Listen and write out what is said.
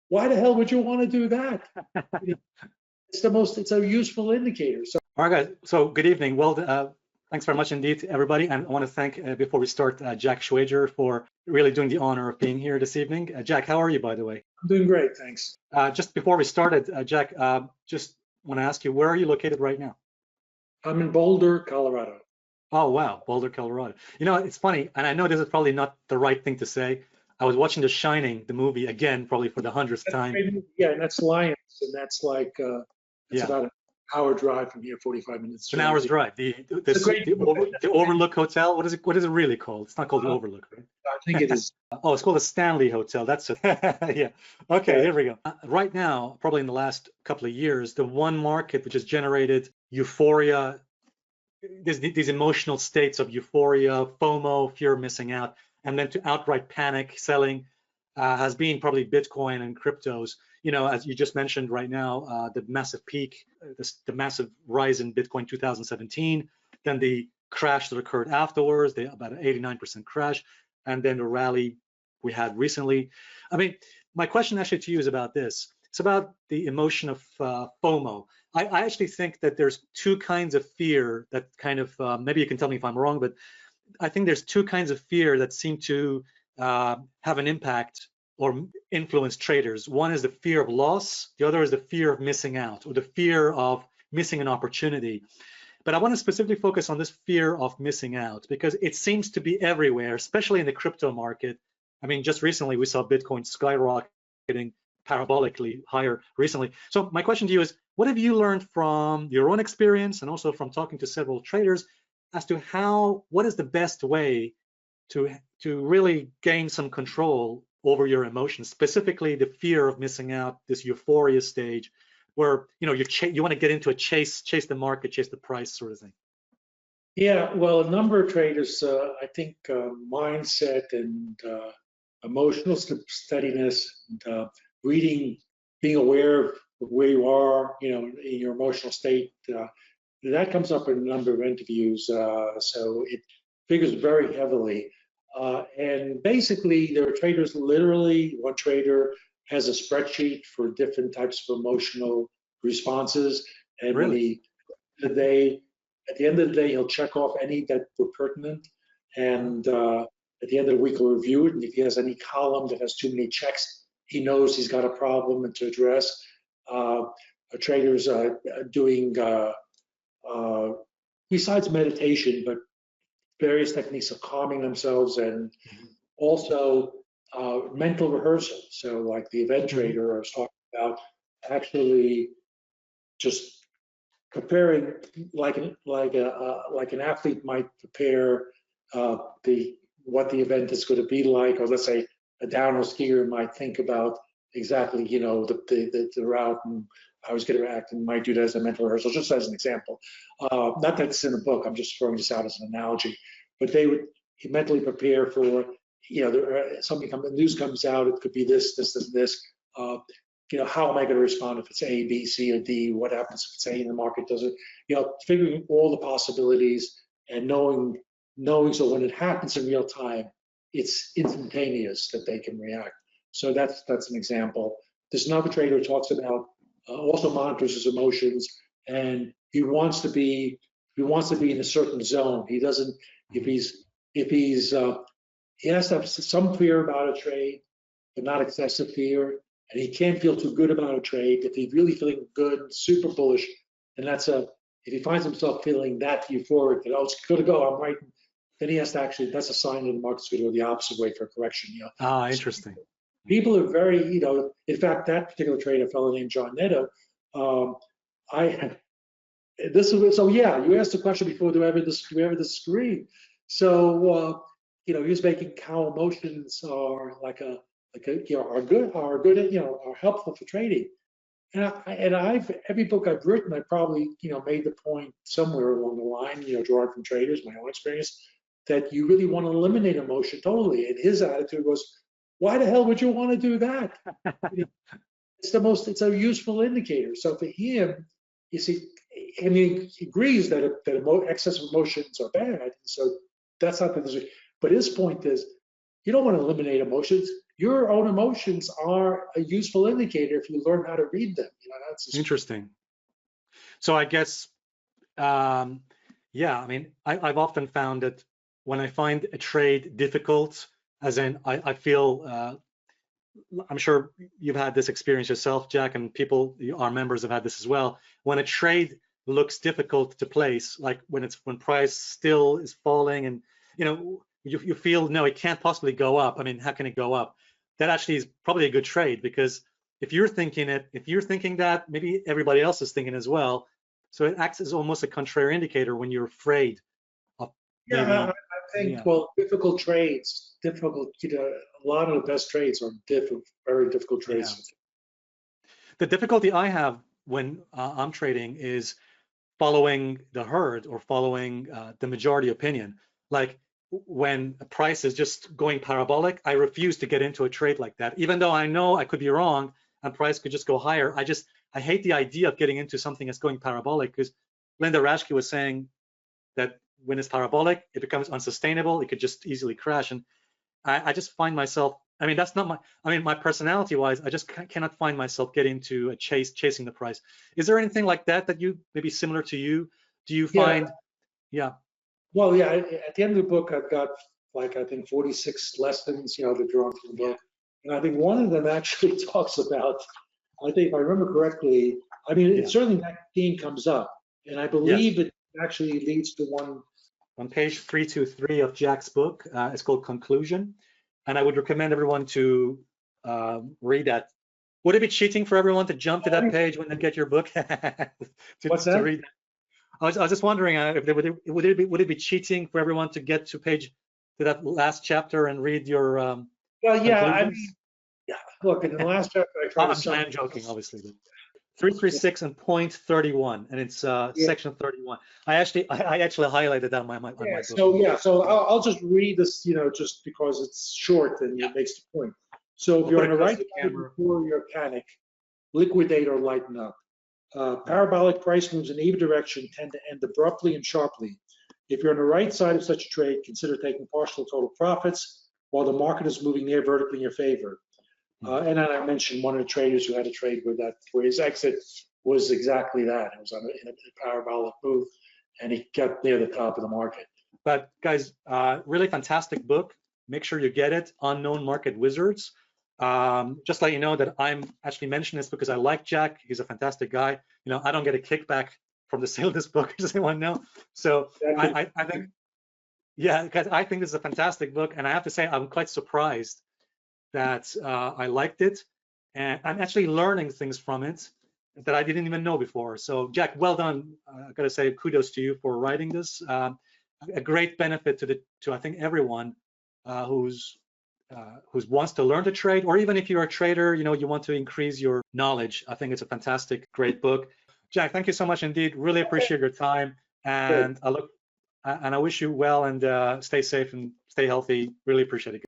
why the hell would you want to do that? It's a useful indicator. So, all right, guys. So good evening. Well, thanks very much indeed to everybody. And I want to thank, before we start, Jack Schwager for really doing the honor of being here this evening. Jack, how are you, by the way? I'm doing great, thanks. Just before we started, Jack, just want to ask you, where are you located right now? I'm in Boulder, Colorado. Oh, wow, Boulder, Colorado. You know, it's funny, and I know this is probably not the right thing to say. I was watching The Shining, the movie, again, probably for the 100th time. Yeah, and that's Lions, and that's like, it's about an hour drive from here, 45 minutes. It's an hour's drive. The Overlook Hotel, what is it really called? It's not called the Overlook, right? I think it is. Oh, it's called the Stanley Hotel. That's it. Yeah. Okay, here we go. Right now, probably in the last couple of years, the one market which has generated euphoria, these emotional states of euphoria, FOMO, fear of missing out, and then to outright panic selling has been probably Bitcoin and cryptos. You know, as you just mentioned right now, the massive peak, the massive rise in Bitcoin 2017, then the crash that occurred afterwards, about an 89% crash, and then the rally we had recently. I mean, my question actually to you is about this. It's about the emotion of FOMO. I actually think that there's two kinds of fear that kind of, maybe you can tell me if I'm wrong, but I think there's two kinds of fear that seem to have an impact or influence traders. One is the fear of loss, the other is the fear of missing out, or the fear of missing an opportunity. But I want to specifically focus on this fear of missing out because it seems to be everywhere, especially in the crypto market. I mean, just recently we saw Bitcoin skyrocketing parabolically higher recently. So my question to you is, what have you learned from your own experience and also from talking to several traders as to what is the best way to really gain some control over your emotions, specifically the fear of missing out, this euphoria stage where, you know, you want to get into a chase the market, chase the price sort of thing? Yeah, well, a number of traders, I think mindset and emotional steadiness, and reading, being aware of where you are, you know, in your emotional state, that comes up in a number of interviews. So it figures very heavily. And basically, there are traders, literally, one trader has a spreadsheet for different types of emotional responses. And really? at the end of the day, he'll check off any that were pertinent. And at the end of the week, he'll review it. And if he has any column that has too many checks, he knows he's got a problem and to address. Traders doing, besides meditation, but various techniques of calming themselves and also mental rehearsal. So like the event trader I was talking about, actually just preparing like an athlete might prepare what the event is going to be like, or let's say a downhill skier might think about exactly, you know, the route and how he's going to react, and might do that as a mental rehearsal, just as an example. Not that it's in the book, I'm just throwing this out as an analogy. But they would mentally prepare for, you know, news comes out, it could be this. You know, how am I going to respond if it's A, B, C, or D? What happens if it's A and the market doesn't? You know, figuring all the possibilities and knowing so when it happens in real time, it's instantaneous that they can react. So that's an example. There's another trader who talks about also monitors his emotions, and he wants to be in a certain zone. He doesn't, if he's he has to have some fear about a trade, but not excessive fear, and he can't feel too good about a trade. If he's really feeling good, super bullish, and if he finds himself feeling that euphoric, that, oh, it's going to go, I'm right, then he has to actually, that's a sign that the market's going to go the opposite way for a correction. You know? Ah, interesting. People are very, you know, in fact, that particular trader, a fellow named John Netto, so yeah, you asked the question before, do we ever disagree? So, you know, he was making how emotions are you know, are good, you know, are helpful for trading. And every book I've written, I probably, you know, made the point somewhere along the line, you know, drawing from traders, my own experience, that you really want to eliminate emotion totally. And his attitude was, why the hell would you want to do that? It's a useful indicator. So for him, you see, I mean, he agrees that excess of emotions are bad. So that's not the, but his point is, you don't want to eliminate emotions. your own emotions are a useful indicator if you learn how to read them. That's interesting. So I guess, yeah, I mean, I've often found that when I find a trade difficult, as in I feel, I'm sure you've had this experience yourself, Jack, and our members have had this as well. When a trade looks difficult to place, like when price still is falling, and you feel, no, it can't possibly go up. I mean, how can it go up? That actually is probably a good trade, because if you're thinking that, maybe everybody else is thinking as well. So it acts as almost a contrary indicator when you're afraid of maybe. Yeah, I think, well, difficult trades, a lot of the best trades are very difficult trades. Yeah. The difficulty I have when I'm trading is following the herd or following the majority opinion. Like when a price is just going parabolic, I refuse to get into a trade like that, even though I know I could be wrong and price could just go higher. I hate the idea of getting into something that's going parabolic, because Linda Raschke was saying that when it's parabolic, it becomes unsustainable. It could just easily crash. And I just find myself, I mean, that's not my personality wise, I just cannot find myself getting into a chasing the price. Is there anything like that you, maybe similar to you? Do you find, yeah. Well, yeah, at the end of the book, I've got I think 46 lessons, they're drawn from the book. And I think one of them actually talks about, I think if I remember correctly, I mean, certainly that theme comes up. And I believe it actually leads to one. On page 323 of Jack's book, it's called Conclusion. And I would recommend everyone to read that. Would it be cheating for everyone to jump to that page when they get your book? What's that? To read that? I was just wondering if would it be cheating for everyone to get to that last chapter and read your well, yeah, I mean, look, in the last chapter I tried to I'm joking, obviously, but 336 and point 31, and it's section 31. I actually highlighted that on my book. So I'll just read this, just because it's short and it makes the point. So if you're on the right side before your panic, liquidate or lighten up. Parabolic price moves in either direction tend to end abruptly and sharply. If you're on the right side of such a trade, consider taking partial total profits while the market is moving near vertically in your favor. And then I mentioned one of the traders who had a trade where his exit was exactly that. It was in a parabolic move, and he got near the top of the market. But guys, really fantastic book. Make sure you get it, Uknown Market Wizards. Just let you know that I'm actually mentioning this because I like Jack. He's a fantastic guy. I don't get a kickback from the sale of this book. Does anyone know? So I think, because I think this is a fantastic book, and I have to say I'm quite surprised that I liked it, and I'm actually learning things from it that I didn't even know before. So Jack, well done. I gotta say kudos to you for writing this. A great benefit to I think everyone who wants to learn to trade, or even if you're a trader, you want to increase your knowledge. I think it's a fantastic, great book. Jack, thank you so much indeed. Really appreciate your time, and I wish you well, and stay safe and stay healthy. Really appreciate it.